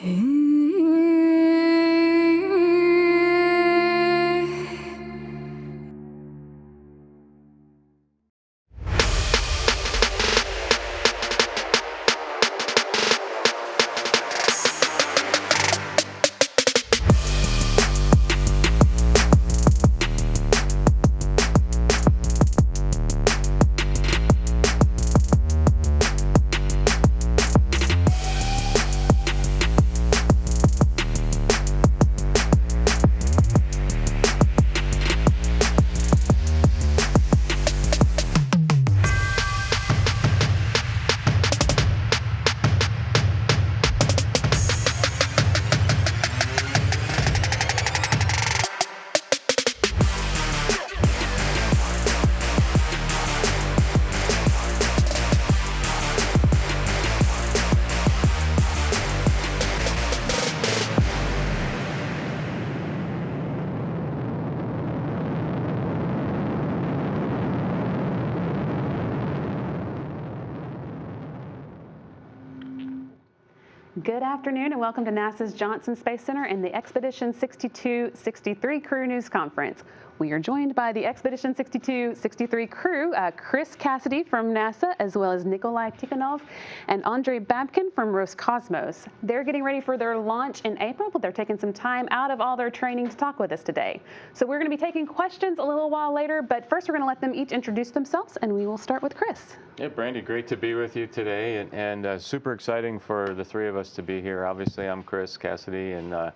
Good afternoon and welcome to NASA's Johnson Space Center and the Expedition 62-63 Crew News Conference. We are joined by the Expedition 62-63 crew, Chris Cassidy from NASA, as well as Nikolai Tikhonov and Andrei Babkin from Roscosmos. They're getting ready for their launch in April, but they're taking some time out of all their training to talk with us today. So we're going to be taking questions a little while later, but first we're going to let them each introduce themselves, and we will start with Chris. Yeah, Brandy, great to be with you today, and super exciting for the three of us to be here. Obviously, I'm Chris Cassidy, and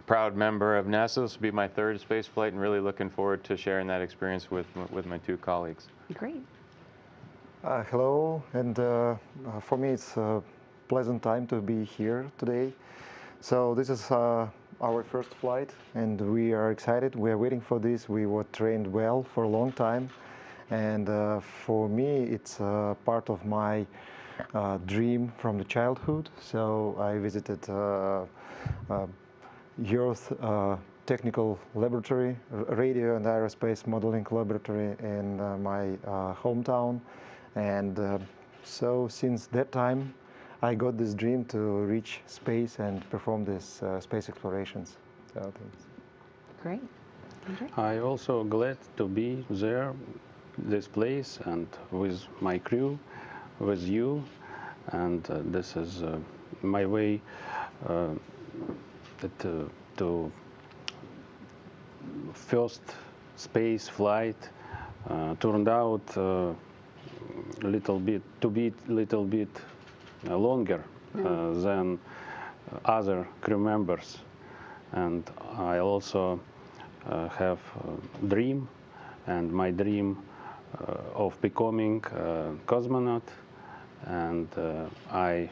proud member of NASA. This will be my third space flight, and really looking forward to sharing that experience with my two colleagues. Great. Hello, and for me it's a pleasant time to be here today. So this is our first flight, and we are excited. We are waiting for this. We were trained well for a long time, and for me it's part of my dream from the childhood. So I visited Earth Technical Laboratory, Radio and Aerospace Modeling Laboratory in my hometown, and so since that time I got this dream to reach space and perform this space explorations. So thanks. Great. Andrei? I also glad to be there, this place, and with my crew, with you, and this is my way to first space flight turned out little bit longer than other crew members, and I also have a dream, and my dream of becoming a cosmonaut, and I've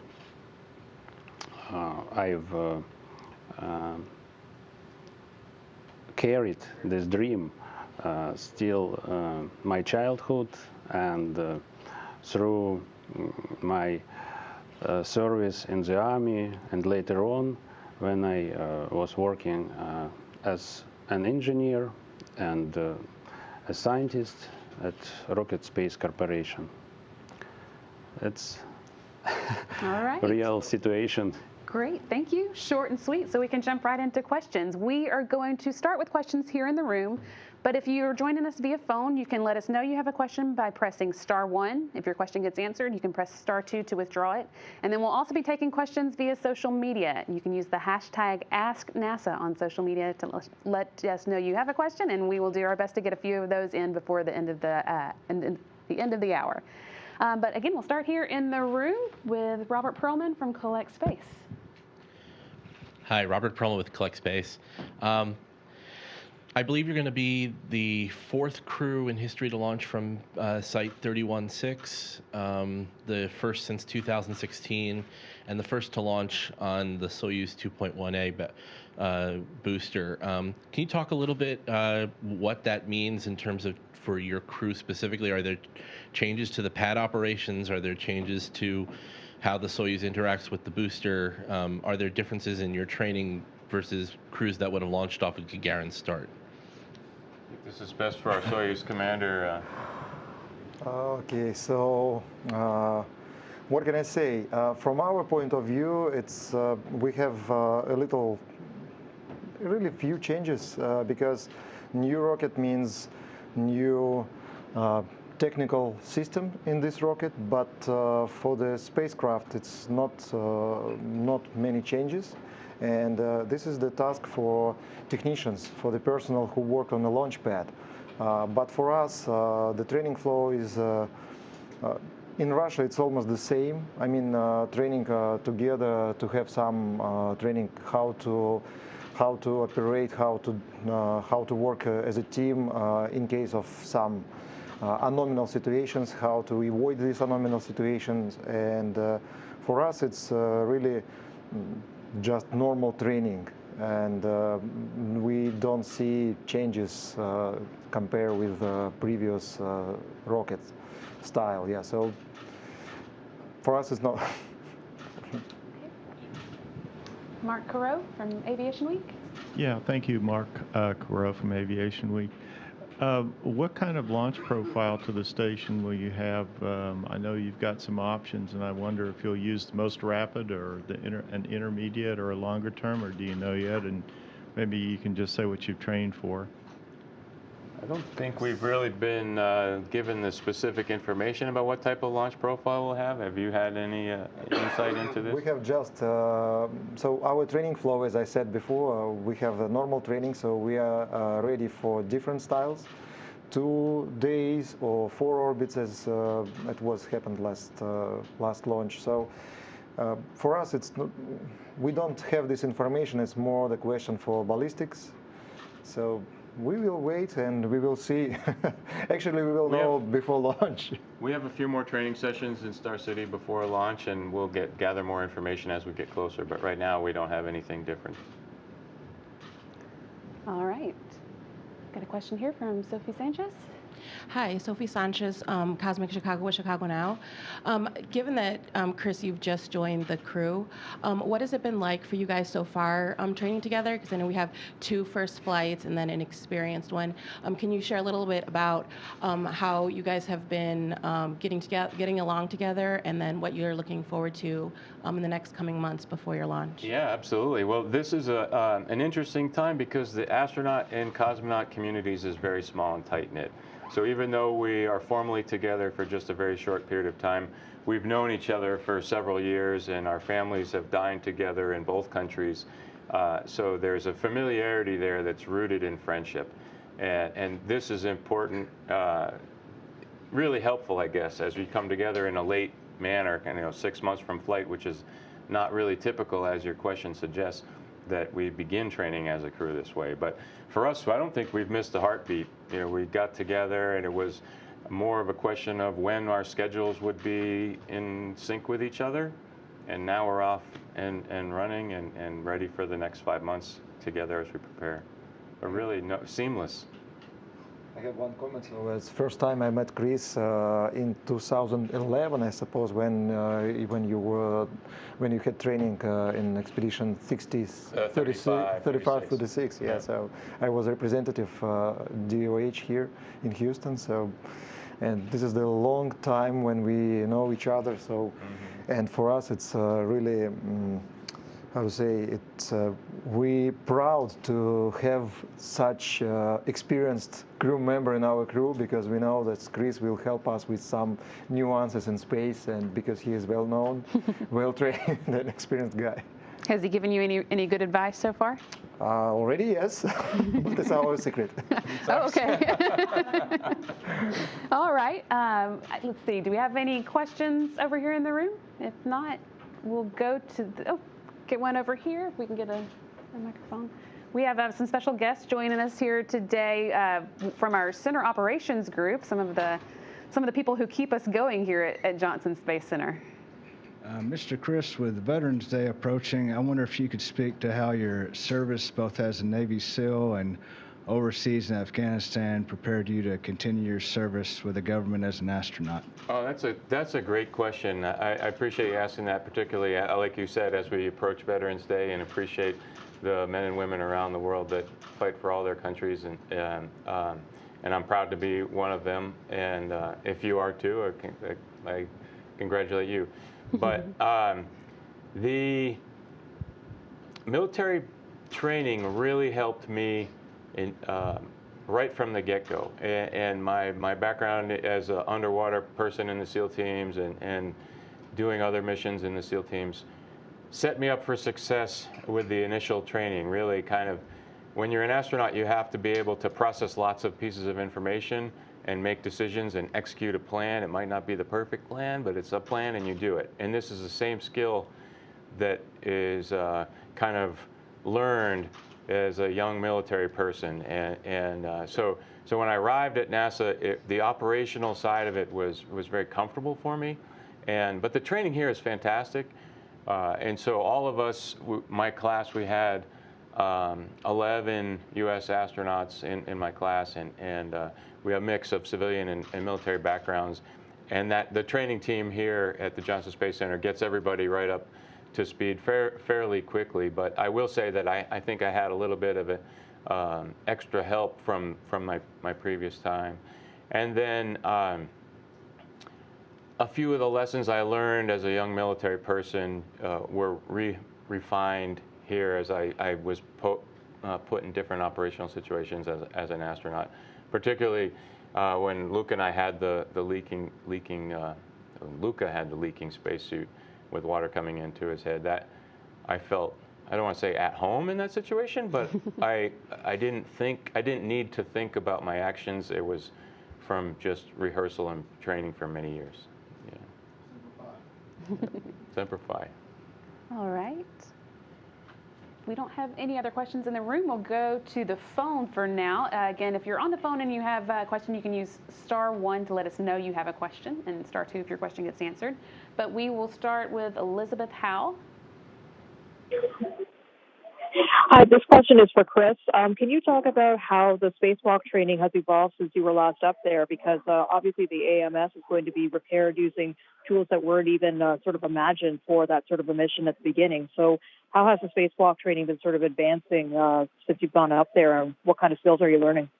carried this dream still my childhood, and through my service in the army, and later on when I was working as an engineer and a scientist at Rocket Space Corporation. It's All right. real situation. Great, thank you. Short and sweet, so we can jump right into questions. We are going to start with questions here in the room, but if you're joining us via phone, you can let us know you have a question by pressing *1. If your question gets answered, you can press *2 to withdraw it. And then we'll also be taking questions via social media. You can use the hashtag #AskNASA on social media to let us know you have a question, and we will do our best to get a few of those in before the end of the hour. But again, we'll start here in the room with Robert Perlman from Collect Space. Hi, Robert Perlman with Collect Space. I believe you're going to be the fourth crew in history to launch from Site 31-6, the first since 2016, and the first to launch on the Soyuz 2.1A booster. Can you talk a little bit what that means in terms of for your crew specifically? Are there changes to the pad operations? Are there changes to how the Soyuz interacts with the booster? Are there differences in your training versus crews that would have launched off of Gagarin's start? I think this is best for our Soyuz commander. Okay, so What can I say? From our point of view, it's we have really few changes because new rocket means new technical system in this rocket, but for the spacecraft, it's not many changes. And this is the task for technicians, for the personnel who work on the launch pad. But for us, the training flow is in Russia, it's almost the same. I mean, training together to have some training how to operate, how to work as a team in case of some anomalous situations, how to avoid these anomalous situations. And for us, it's really just normal training, and we don't see changes compared with previous rocket style. Yeah, so for us, it's not. Mark Carreau from Aviation Week. Yeah, thank you, Mark Carreau from Aviation Week. What kind of launch profile to the station will you have? I know you've got some options, and I wonder if you'll use the most rapid or an intermediate or a longer term, or do you know yet? And maybe you can just say what you've trained for. I don't think we've really been given the specific information about what type of launch profile we'll have. Have you had any insight into this? We have just, so our training flow, as I said before, we have a normal training, so we are ready for different styles. 2 days or 4 orbits as it was happened last launch. So for us, it's not, we don't have this information. It's more the question for ballistics. So we will wait and we will see. Actually, we will know before launch. We have a few more training sessions in Star City before launch, and we'll gather more information as we get closer. But right now, we don't have anything different. All right. Got a question here from Sophie Sanchez. Hi, Sophie Sanchez, Cosmic Chicago with Chicago Now. Given that, Chris, you've just joined the crew, what has it been like for you guys so far training together? Because I know we have 2 first flights and then an experienced one. Can you share a little bit about how you guys have been getting along together, and then what you're looking forward to in the next coming months before your launch? Yeah, absolutely. Well, this is an interesting time because the astronaut and cosmonaut communities is very small and tight-knit. So even though we are formally together for just a very short period of time, we've known each other for several years, and our families have dined together in both countries. So there's a familiarity there that's rooted in friendship. And this is important, really helpful, I guess, as we come together in a late manner, 6 months from flight, which is not really typical, as your question suggests, that we begin training as a crew this way. But for us, I don't think we've missed a heartbeat. We got together, and it was more of a question of when our schedules would be in sync with each other. And now we're off and running and ready for the next 5 months together as we prepare. But really, seamless. I have one comment. So it's first time I met Chris in 2011, I suppose, when you had training in expedition 35-36. Yeah. So I was representative DOH here in Houston. So, and this is the long time when we know each other. So, and for us, it's really. I would say it's we proud to have such experienced crew member in our crew, because we know that Chris will help us with some nuances in space, and because he is well known, well trained, and experienced guy. Has he given you any good advice so far? Already, yes, but it's our secret. Oh, okay. All right. Let's see. Do we have any questions over here in the room? If not, we'll go to get one over here, if we can get a microphone. We have some special guests joining us here today from our Center Operations Group, some of the people who keep us going here at Johnson Space Center. Mr. Chris, with Veterans Day approaching, I wonder if you could speak to how your service, both as a Navy SEAL and overseas in Afghanistan, prepared you to continue your service with the government as an astronaut? Oh, that's a great question. I appreciate you asking that, particularly, like you said, as we approach Veterans Day, and appreciate the men and women around the world that fight for all their countries, and I'm proud to be one of them. And if you are too, I congratulate you. But the military training really helped me in, right from the get-go. And my background as an underwater person in the SEAL teams and doing other missions in the SEAL teams set me up for success with the initial training. Really kind of, when you're an astronaut, you have to be able to process lots of pieces of information and make decisions and execute a plan. It might not be the perfect plan, but it's a plan and you do it. And this is the same skill that is kind of learned as a young military person. So when I arrived at NASA, the operational side of it was very comfortable for me. But the training here is fantastic. And so all of us, my class, we had 11 U.S. astronauts in my class, and we have a mix of civilian and military backgrounds. And the training team here at the Johnson Space Center gets everybody right up to speed fairly quickly. But I will say that I think I had a little bit of extra help from my previous time. And then a few of the lessons I learned as a young military person were refined here as I was put in different operational situations as an astronaut. Particularly when Luca and I had Luca had the leaking spacesuit with water coming into his head. That I felt, I don't want to say at home in that situation, but I didn't need to think about my actions. It was from just rehearsal and training for many years. Yeah. Semper Fi. All right. We don't have any other questions in the room. We'll go to the phone for now. Again, if you're on the phone and you have a question, you can use *1 to let us know you have a question, and *2 if your question gets answered. But we will start with Elizabeth Howe. Hi, this question is for Chris. Can you talk about how the spacewalk training has evolved since you were last up there? Because obviously the AMS is going to be repaired using tools that weren't even sort of imagined for that sort of a mission at the beginning. So how has the spacewalk training been sort of advancing since you've gone up there, and what kind of skills are you learning?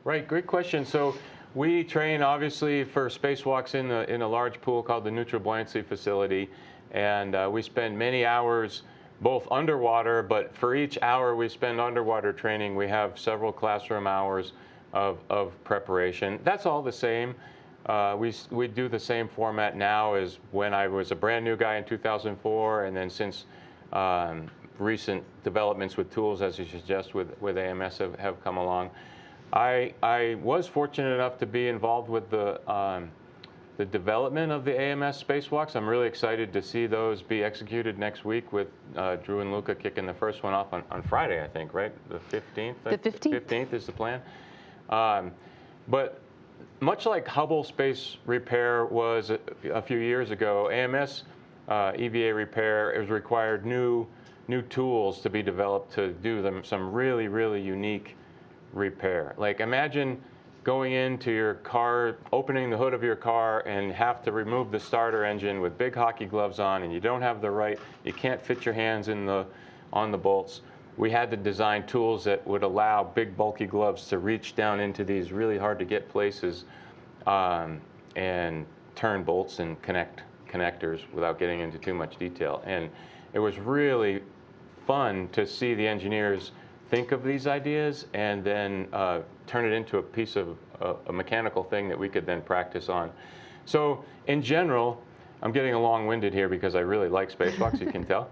Right, great question. So we train obviously for spacewalks in a large pool called the Neutral Buoyancy Facility, and we spend many hours both underwater, but for each hour we spend underwater training, we have several classroom hours of preparation. That's all the same. We do the same format now as when I was a brand new guy in 2004, and then since recent developments with tools, as you suggest, with AMS have come along. I was fortunate enough to be involved with the development of the AMS spacewalks. I'm really excited to see those be executed next week with Drew and Luca kicking the first one off on Friday, I think, right? The 15th? The 15th. 15th is the plan. But much like Hubble space repair was a few years ago, AMS EVA repair has required new tools to be developed to do some really, really unique repair. Like imagine going into your car, opening the hood of your car, and have to remove the starter engine with big hockey gloves on, and you don't have you can't fit your hands on the bolts. We had to design tools that would allow big bulky gloves to reach down into these really hard to get places and turn bolts and connectors without getting into too much detail. And it was really fun to see the engineers think of these ideas and then turn it into a piece of a mechanical thing that we could then practice on. So in general, I'm getting long-winded here because I really like spacewalks, you can tell.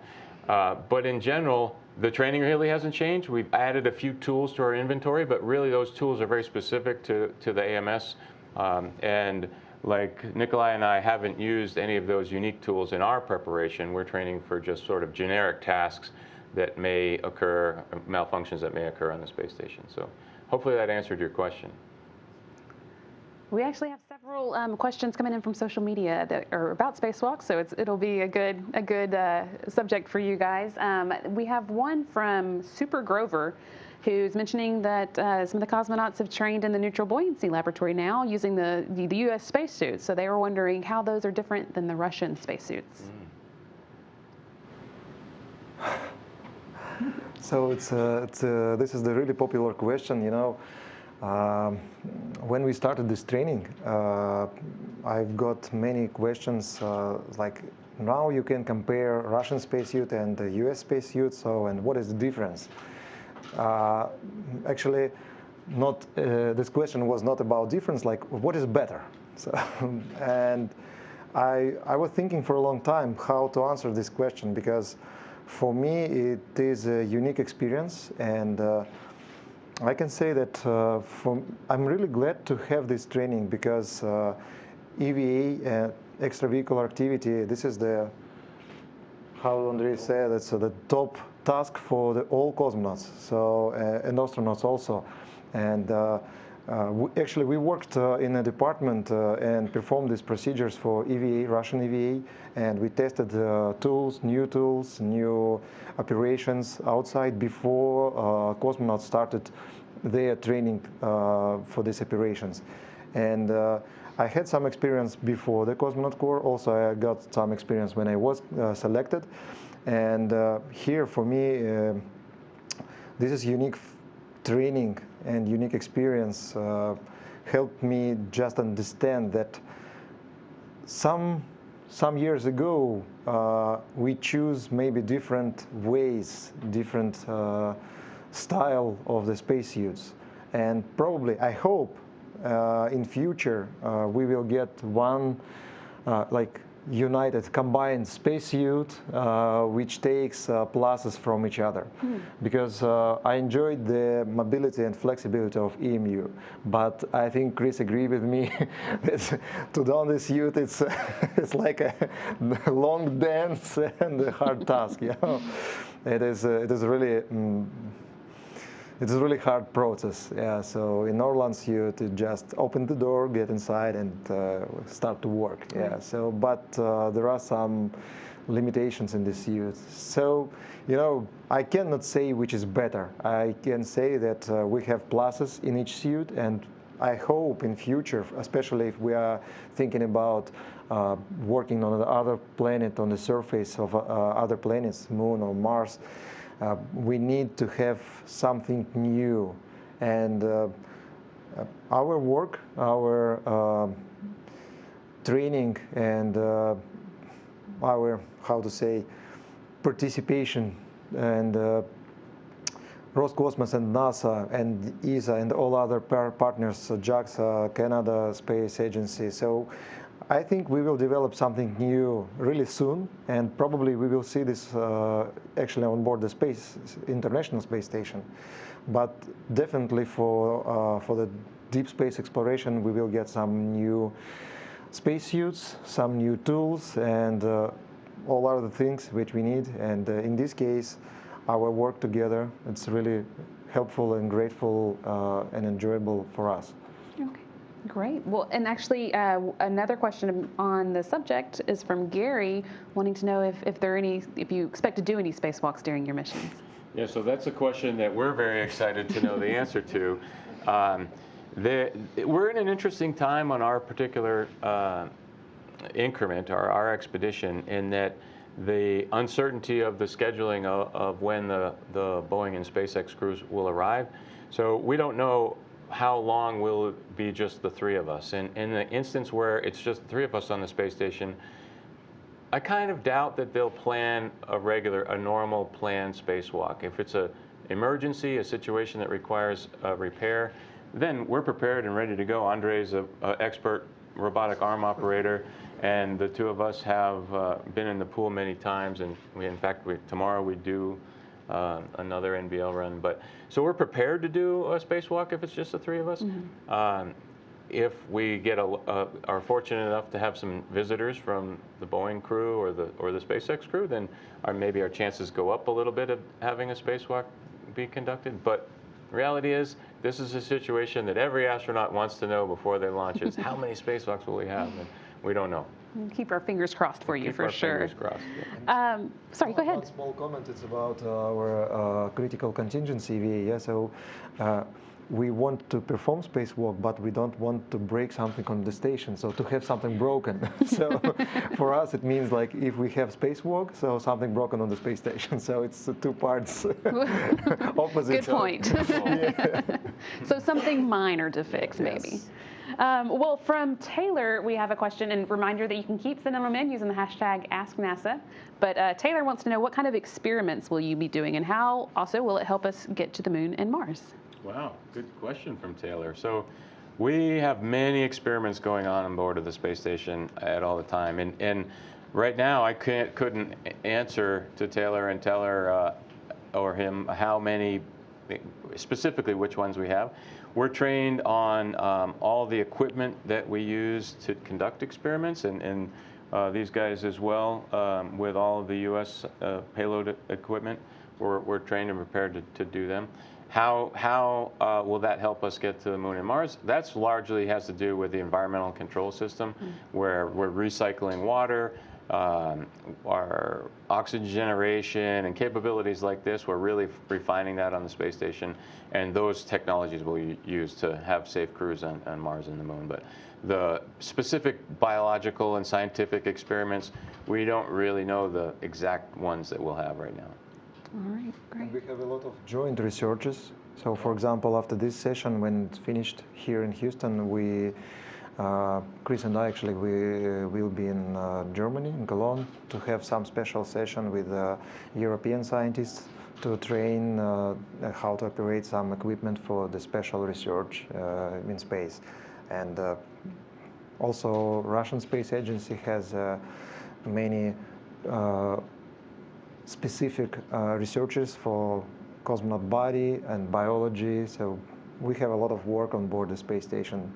But in general, the training really hasn't changed. We've added a few tools to our inventory, but really those tools are very specific to the AMS. And like Nikolai and I haven't used any of those unique tools in our preparation. We're training for just sort of generic tasks that may occur, malfunctions that may occur on the space station. So hopefully that answered your question. We actually have several questions coming in from social media that are about spacewalks, so it'll be a good subject for you guys. We have one from Super Grover, who's mentioning that some of the cosmonauts have trained in the neutral buoyancy laboratory now using the U.S. spacesuits. So they were wondering how those are different than the Russian spacesuits. So this is the really popular question, you know. When we started this training, I've got many questions like, now you can compare Russian spacesuit and the US spacesuit, so, and what is the difference? Actually, not, this question was not about difference, like what is better? So, and I was thinking for a long time how to answer this question, because for me it is a unique experience, and I can say that I'm really glad to have this training, because EVA, extravehicular activity, this is the, how Andrei said, it's the top task for all cosmonauts, so and astronauts also. And actually, we worked in a department and performed these procedures for EVA, Russian EVA, and we tested tools, new operations outside before cosmonauts started their training for these operations. And I had some experience before the Cosmonaut Corps. Also, I got some experience when I was selected. And here, for me, this is unique training and unique experience helped me just understand that some years ago we choose maybe different ways, different style of the spacesuits, and probably I hope in future we will get one like united, combined spacesuit, which takes pluses from each other. Because I enjoyed the mobility and flexibility of EMU, but I think Chris agreed with me that to don this suit, it's like a long dance and a hard task. You know, it is really. It's a really hard process, yeah. So in Orlan suit, you just open the door, get inside, and start to work, yeah. So, but there are some limitations in this suit. So, you know, I cannot say which is better. I can say that we have pluses in each suit, and I hope in future, especially if we are thinking about working on other planet, on the surface of other planets, Moon or Mars, we need to have something new, and our work, our training, and our, how to say, participation, and Roscosmos and NASA and ESA and all other partners, JAXA, Canada Space Agency. So I think we will develop something new really soon, and probably we will see this actually on board the International Space Station. But definitely for the deep space exploration, we will get some new spacesuits, some new tools, and all other things which we need. And in this case, our work together, it's really helpful and grateful and enjoyable for us. Okay. Great. Well, and actually, another question on the subject is from Gary, wanting to know if you expect to do any spacewalks during your missions. Yeah, so that's a question that we're very excited to know the answer to. We're in an interesting time on our particular increment, our expedition, in that the uncertainty of the scheduling of when the Boeing and SpaceX crews will arrive. So we don't know how long will it be just the three of us. And in the instance where it's just the three of us on the space station, I kind of doubt that they'll plan a normal planned spacewalk. If it's an emergency, a situation that requires a repair, then we're prepared and ready to go. Andrei's an expert robotic arm operator, and the two of us have been in the pool many times, and tomorrow we do another NBL run. But so we're prepared to do a spacewalk if it's just the three of us. If we are fortunate enough to have some visitors from the Boeing crew or the SpaceX crew, then maybe our chances go up a little bit of having a spacewalk be conducted. But reality is, this is a situation that every astronaut wants to know before they launch is how many spacewalks will we have? And we don't know. We'll keep our fingers crossed for you, for sure. Fingers crossed, yeah. Sorry, go ahead. One small comment. It's about our critical contingency EVA. Yeah, so we want to perform spacewalk, but we don't want to break something on the station, so to have something broken. So for us, it means like if we have spacewalk, so something broken on the space station. So it's two parts opposite. Good point. So something minor to fix, maybe. Yes. Well, from Taylor, we have a question, and reminder that you can keep sending them in using the hashtag AskNASA. But Taylor wants to know, what kind of experiments will you be doing, and how also will it help us get to the moon and Mars? Wow, good question from Taylor. So we have many experiments going on board of the space station at all the time. And right now, I couldn't answer to Taylor and tell her or him how many, specifically which ones we have. We're trained on all the equipment that we use to conduct experiments, and these guys as well, with all of the U.S. payload equipment. We're trained and prepared to do them. How will that help us get to the moon and Mars? That's largely has to do with the environmental control system, where we're recycling water, our oxygen generation and capabilities like this. We're really refining that on the space station, and those technologies we'll use to have safe crews on Mars and the moon. But the specific biological and scientific experiments, we don't really know the exact ones that we'll have right now. All right, great. We have a lot of joint researches. So, for example, after this session, when it's finished here in Houston, Chris and I actually, we will be in Germany, in Cologne, to have some special session with European scientists to train how to operate some equipment for the special research in space. And also, Russian Space Agency has many specific researchers for cosmonaut body and biology. So we have a lot of work on board the space station.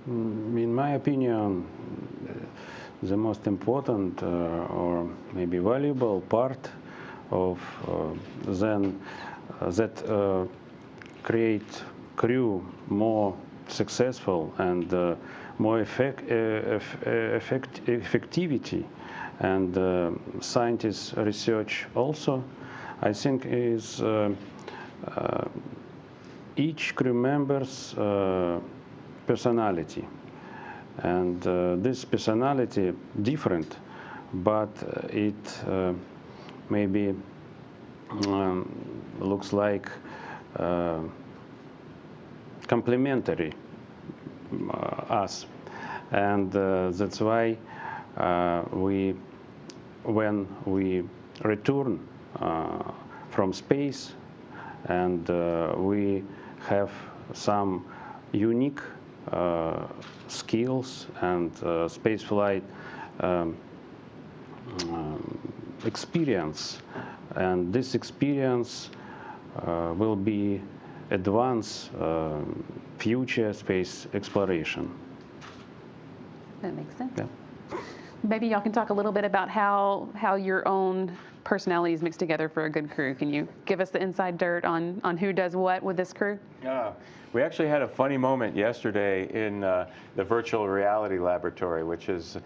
In my opinion, the most important or maybe valuable part of that create crew more successful and more effectivity and scientist research also, I think, is each crew member's personality. And this personality different, but it maybe looks like complementary us. And that's why when we return from space and we have some unique skills and spaceflight experience, and this experience will be advance future space exploration. That makes sense. Yeah. Maybe y'all can talk a little bit about how your own personalities mix together for a good crew. Can you give us the inside dirt on who does what with this crew? Yeah, we actually had a funny moment yesterday in the virtual reality laboratory, which is,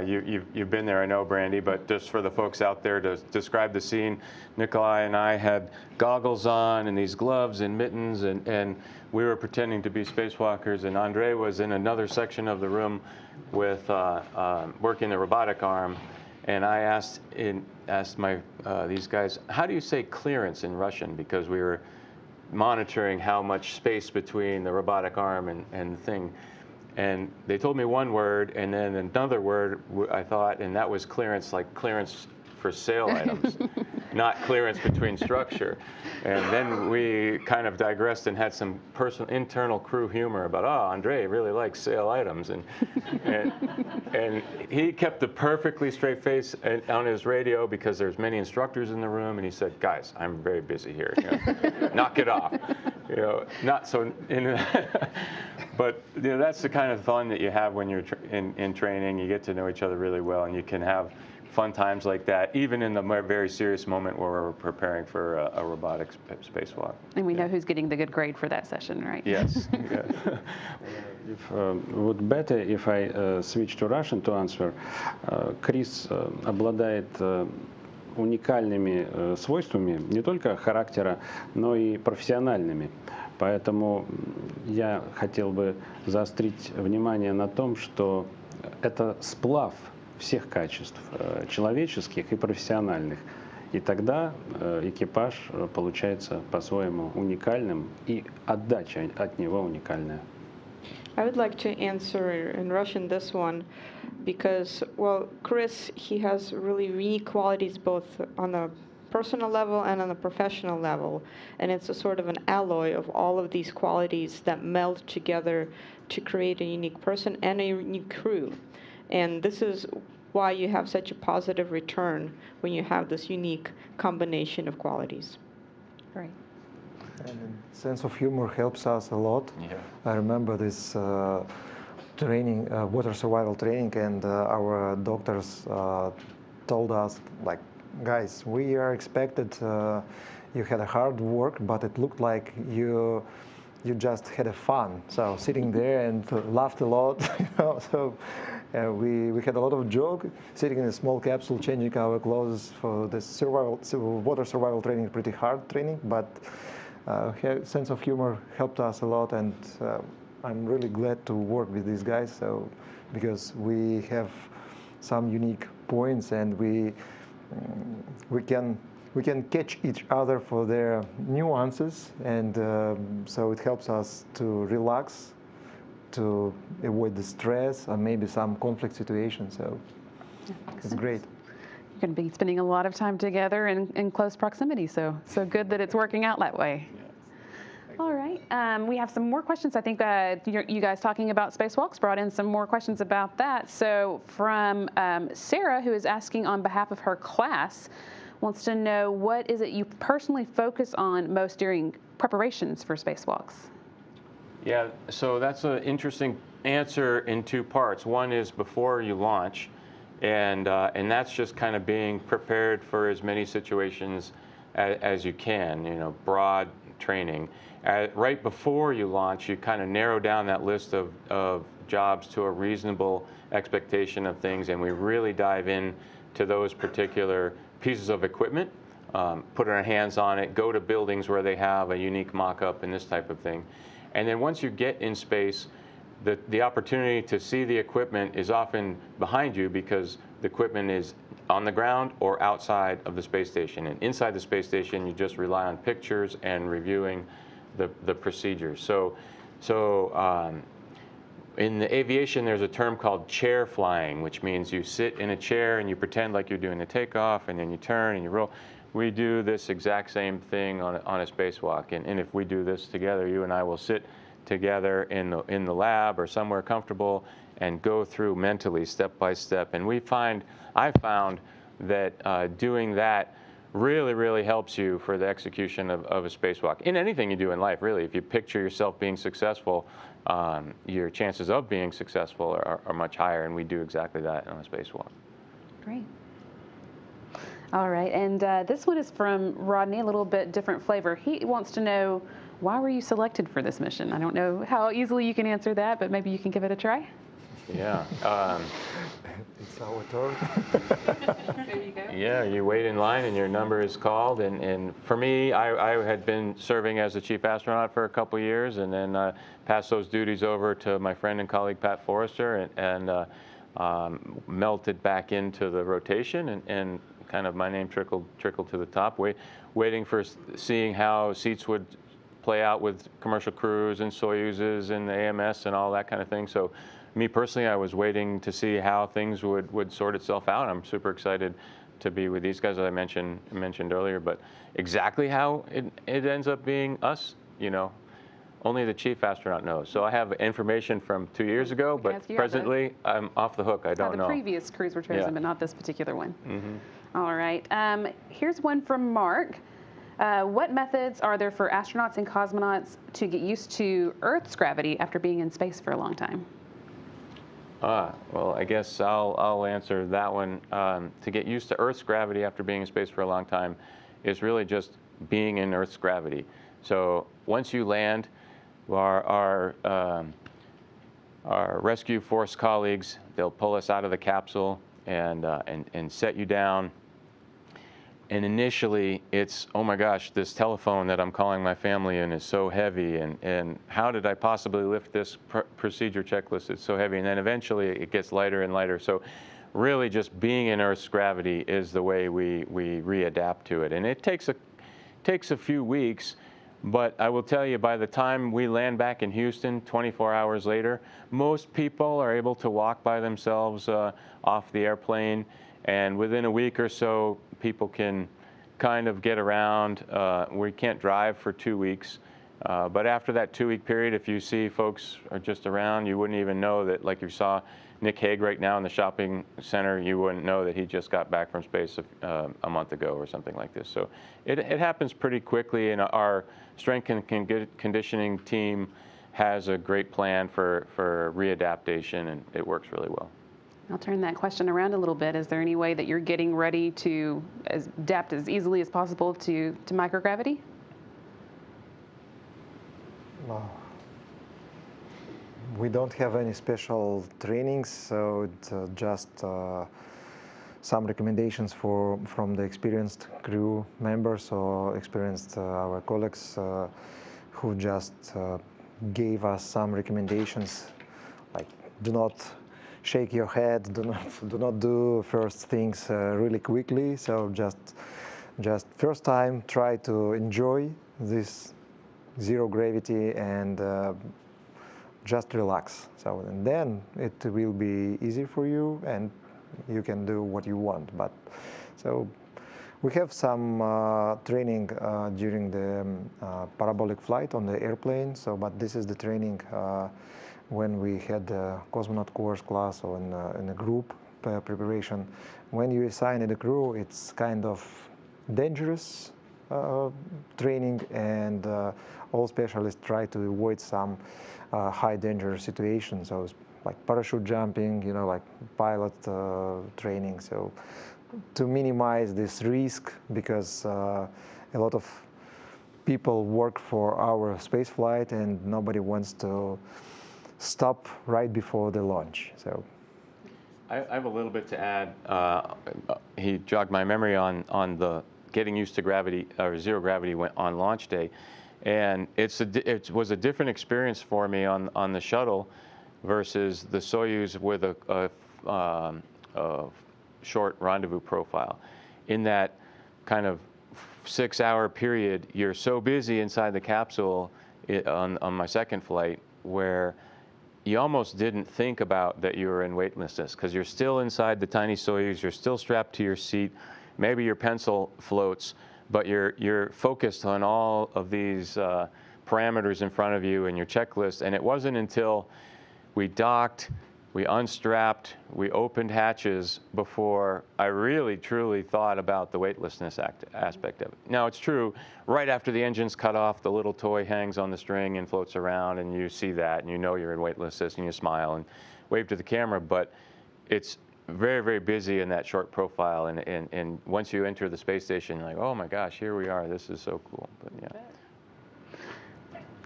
you've been there, I know, Brandy, but just for the folks out there to describe the scene, Nikolai and I had goggles on and these gloves and mittens, and we were pretending to be spacewalkers, and Andrei was in another section of the room with working the robotic arm, and I asked these guys, how do you say clearance in Russian? Because we were monitoring how much space between the robotic arm and the thing. And they told me one word, and then another word, I thought, and that was clearance, like clearance for sale items, not clearance between structure. And then we kind of digressed and had some personal, internal crew humor about, oh, Andrei really likes sale items. And he kept a perfectly straight face on his radio because there's many instructors in the room, and he said, guys, I'm very busy here. You know, knock it off. You know, not so, but you know, that's the kind of fun that you have when you're in training. You get to know each other really well, and you can have fun times like that, even in the very serious moment where we're preparing for a robotic spacewalk. And we know who's getting the good grade for that session, right? Yes. Would better if I switch to Russian to answer. Chris обладает уникальными свойствами не только характера, но и профессиональными. Поэтому я хотел бы заострить внимание на том, что это сплав всех качеств, человеческих и профессиональных. И тогда экипаж получается по-своему уникальным, и отдача от него уникальная. I would like to answer in Russian this one because, well, Chris, he has really unique qualities both on a personal level and on a professional level. And it's a sort of an alloy of all of these qualities that meld together to create a unique person and a unique crew. And this is why you have such a positive return when you have this unique combination of qualities. Great. And sense of humor helps us a lot. Yeah. I remember this training, water survival training, and our doctors told us, like, guys, we are expected, you had a hard work, but it looked like you just had a fun. So sitting there and laughed a lot, you know, so we had a lot of joke, sitting in a small capsule, changing our clothes for the water survival training, pretty hard training, but sense of humor helped us a lot, and I'm really glad to work with these guys. So because we have some unique points, and we can catch each other for their nuances, and so it helps us to relax, to avoid the stress or maybe some conflict situations. So it's great. You're going to be spending a lot of time together in close proximity, so good that it's working out that way. All right, we have some more questions. I think you guys talking about spacewalks brought in some more questions about that. So from Sarah, who is asking on behalf of her class, wants to know, what is it you personally focus on most during preparations for spacewalks? Yeah, so that's an interesting answer in two parts. One is before you launch, and that's just kind of being prepared for as many situations as you can, you know, broad training. Right before you launch, you kind of narrow down that list of jobs to a reasonable expectation of things, and we really dive in to those particular pieces of equipment, put our hands on it, go to buildings where they have a unique mock-up and this type of thing. And then once you get in space, the opportunity to see the equipment is often behind you, because the equipment is on the ground or outside of the space station. And inside the space station, you just rely on pictures and reviewing the procedures. So in the aviation, there's a term called chair flying, which means you sit in a chair and you pretend like you're doing the takeoff, and then you turn and you roll. We do this exact same thing on a spacewalk. And if we do this together, you and I will sit together in the lab or somewhere comfortable and go through mentally step by step. And I found that doing that really helps you for the execution of a spacewalk. In anything you do in life, really. If you picture yourself being successful, your chances of being successful are much higher, and we do exactly that on a spacewalk. Great. All right, and this one is from Rodney, a little bit different flavor. He wants to know, why were you selected for this mission? I don't know how easily you can answer that, but maybe you can give it a try. Yeah. It's our turn. There you go. Yeah, you wait in line and your number is called. And for me, I had been serving as the chief astronaut for a couple years, and then passed those duties over to my friend and colleague Pat Forrester, and melted back into the rotation, and kind of my name trickled to the top, waiting for seeing how seats would play out with commercial crews and Soyuzes and the AMS and all that kind of thing. So me personally, I was waiting to see how things would sort itself out. I'm super excited to be with these guys, as I mentioned earlier, but exactly how it ends up being us, you know, only the chief astronaut knows. So I have information from 2 years ago, but presently I'm off the hook. I don't know. The previous crews were chosen, but not this particular one. Mm-hmm. All right. Here's one from Mark. What methods are there for astronauts and cosmonauts to get used to Earth's gravity after being in space for a long time? Well, I guess I'll answer that one. To get used to Earth's gravity after being in space for a long time is really just being in Earth's gravity. So once you land, our rescue force colleagues, they'll pull us out of the capsule and set you down. And initially, it's, oh my gosh, this telephone that I'm calling my family in is so heavy, and how did I possibly lift this procedure checklist? It's so heavy. And then eventually it gets lighter and lighter. So really just being in Earth's gravity is the way we readapt to it. And it takes a few weeks, but I will tell you, by the time we land back in Houston 24 hours later, most people are able to walk by themselves off the airplane. And within a week or so, people can kind of get around. We can't drive for 2 weeks. But after that 2-week period, if you see folks are just around, you wouldn't even know that, like you saw Nick Hague right now in the shopping center, you wouldn't know that he just got back from space a month ago or something like this. So it happens pretty quickly, and our strength and conditioning team has a great plan for readaptation, and it works really well. I'll turn that question around a little bit. Is there any way that you're getting ready to adapt as easily as possible to microgravity? No. We don't have any special trainings, so it's just some recommendations from the experienced crew members or experienced our colleagues who just gave us some recommendations, like do not shake your head, do not do first things really quickly. So just first time try to enjoy this zero gravity and just relax. So and then it will be easy for you and you can do what you want. But so we have some training during the parabolic flight on the airplane. So but this is the training when we had the cosmonaut course class or in a group preparation. When you assign a crew, it's kind of dangerous training, and all specialists try to avoid some high danger situations. So it's like parachute jumping, you know, like pilot training. So to minimize this risk, because a lot of people work for our space flight and nobody wants to stop right before the launch. So I have a little bit to add. He jogged my memory on the getting used to gravity or zero gravity on launch day, and it was a different experience for me on the shuttle versus the Soyuz with a short rendezvous profile. In that kind of 6-hour period, you're so busy inside the capsule on my second flight where you almost didn't think about that you were in weightlessness, because you're still inside the tiny Soyuz, you're still strapped to your seat, maybe your pencil floats, but you're focused on all of these parameters in front of you and your checklist. And it wasn't until we docked, we unstrapped, we opened hatches before I really truly thought about the weightlessness aspect of it. Now it's true, right after the engine's cut off, the little toy hangs on the string and floats around, and you see that and you know you're in weightlessness and you smile and wave to the camera, but it's very, very busy in that short profile, and once you enter the space station, you're like, oh my gosh, here we are, this is so cool. But yeah.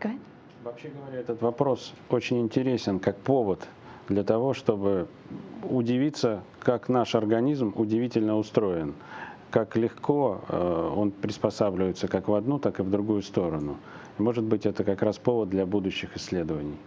Go ahead. Вообще говоря, этот вопрос очень интересен как повод для того, чтобы удивиться, как наш организм удивительно устроен, как легко он приспосабливается как в одну, так и в другую сторону. И, может быть, это как раз повод для будущих исследований.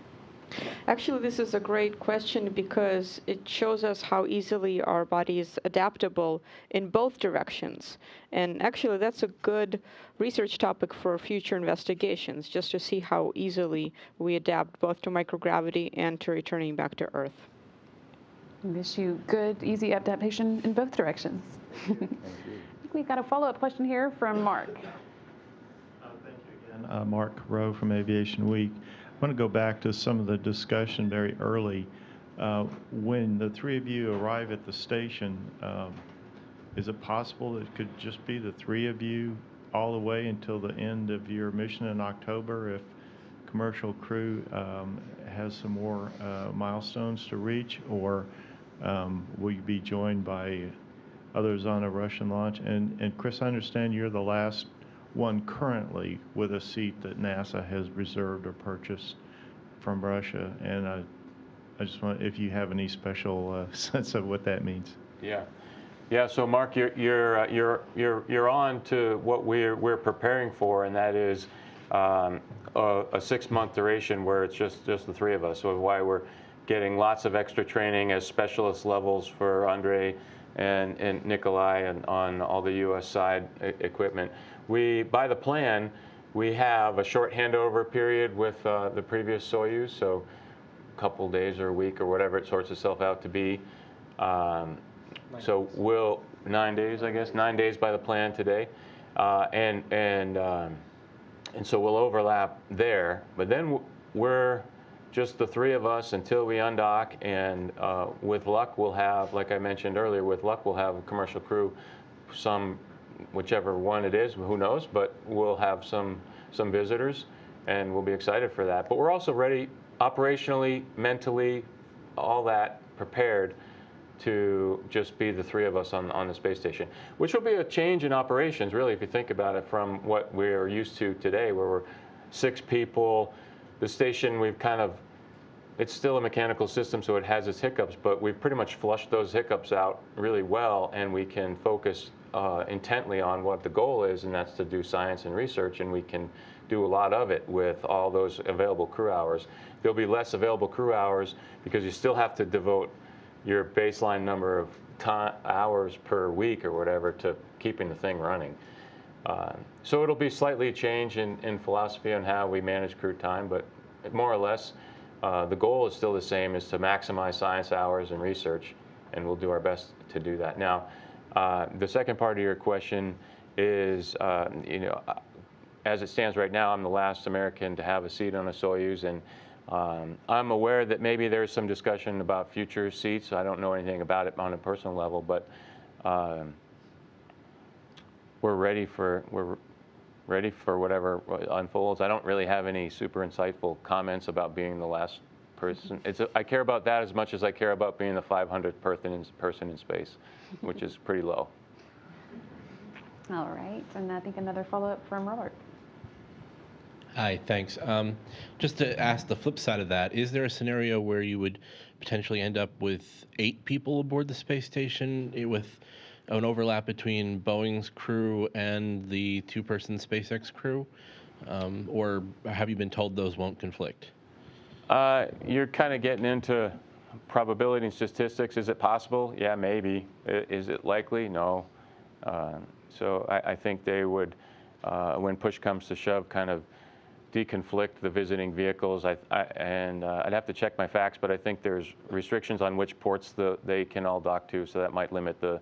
Actually, this is a great question because it shows us how easily our body is adaptable in both directions. And actually, that's a good research topic for future investigations, just to see how easily we adapt both to microgravity and to returning back to Earth. Wish you good, easy adaptation in both directions. I think we've got a follow-up question here from Mark. Thank you again. Mark Rowe from Aviation Week. I want to go back to some of the discussion very early. When the three of you arrive at the station, is it possible that it could just be the three of you all the way until the end of your mission in October if commercial crew has some more milestones to reach, or will you be joined by others on a Russian launch? And Chris, I understand you're the last one currently with a seat that NASA has reserved or purchased from Russia, and I just want, if you have any special sense of what that means. Yeah. Yeah, so Mark, you're on to what we're preparing for, and that is a 6-month duration where it's just the three of us. So why we're getting lots of extra training as specialist levels for Andrei and Nikolai and on all the U.S. side equipment. By the plan, we have a short handover period with the previous Soyuz, so a couple days or a week or whatever it sorts itself out to be. So we'll 9 days, I guess, 9 days by the plan today, and so we'll overlap there. But then we're just the three of us until we undock, and with luck we'll have, like I mentioned earlier, with luck we'll have a commercial crew, whichever one it is, who knows, but we'll have some visitors, and we'll be excited for that. But we're also ready operationally, mentally, all that prepared to just be the three of us on the space station, which will be a change in operations, really, if you think about it, from what we're used to today, where we're 6 people. The station, it's still a mechanical system, so it has its hiccups, but we've pretty much flushed those hiccups out really well, and we can focus intently on what the goal is, and that's to do science and research, and we can do a lot of it with all those available crew hours. There'll be less available crew hours because you still have to devote your baseline number of hours per week or whatever to keeping the thing running. So it'll be slightly a change in philosophy on how we manage crew time, but more or less, the goal is still the same, is to maximize science hours and research, and we'll do our best to do that. Now, the second part of your question is, as it stands right now, I'm the last American to have a seat on a Soyuz, and I'm aware that maybe there's some discussion about future seats. I don't know anything about it on a personal level, but we're ready for whatever unfolds. I don't really have any super insightful comments about being the last person. I care about that as much as I care about being the 500th person in space, which is pretty low. All right, and I think another follow-up from Robert. Hi, thanks. Just to ask the flip side of that, is there a scenario where you would potentially end up with 8 people aboard the space station with an overlap between Boeing's crew and the 2-person SpaceX crew? Or have you been told those won't conflict? You're kind of getting into probability and statistics. Is it possible? Yeah, maybe. Is it likely? No. So I think they would, when push comes to shove, kind of deconflict the visiting vehicles. I'd have to check my facts, but I think there's restrictions on which ports they can all dock to, so that might limit the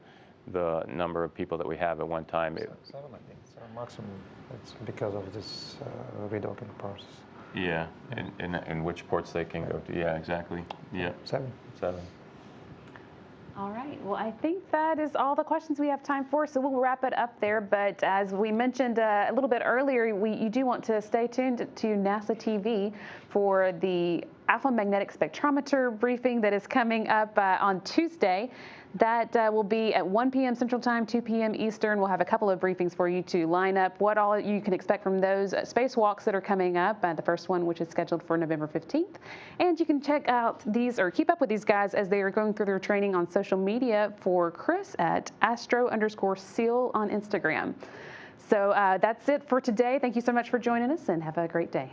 number of people that we have at one time. 7, I think. So maximum. It's because of this redocking process. Yeah, and which ports they can go to. Yeah, exactly. Yeah. 7. All right. Well, I think that is all the questions we have time for, so we'll wrap it up there. But as we mentioned a little bit earlier, you do want to stay tuned to NASA TV for the alpha magnetic spectrometer briefing that is coming up on Tuesday. That will be at 1 p.m. Central Time, 2 p.m. Eastern. We'll have a couple of briefings for you to line up what all you can expect from those spacewalks that are coming up. The first one, which is scheduled for November 15th. And you can check out these, or keep up with these guys as they are going through their training on social media for Chris at astro_seal on Instagram. So that's it for today. Thank you so much for joining us, and have a great day.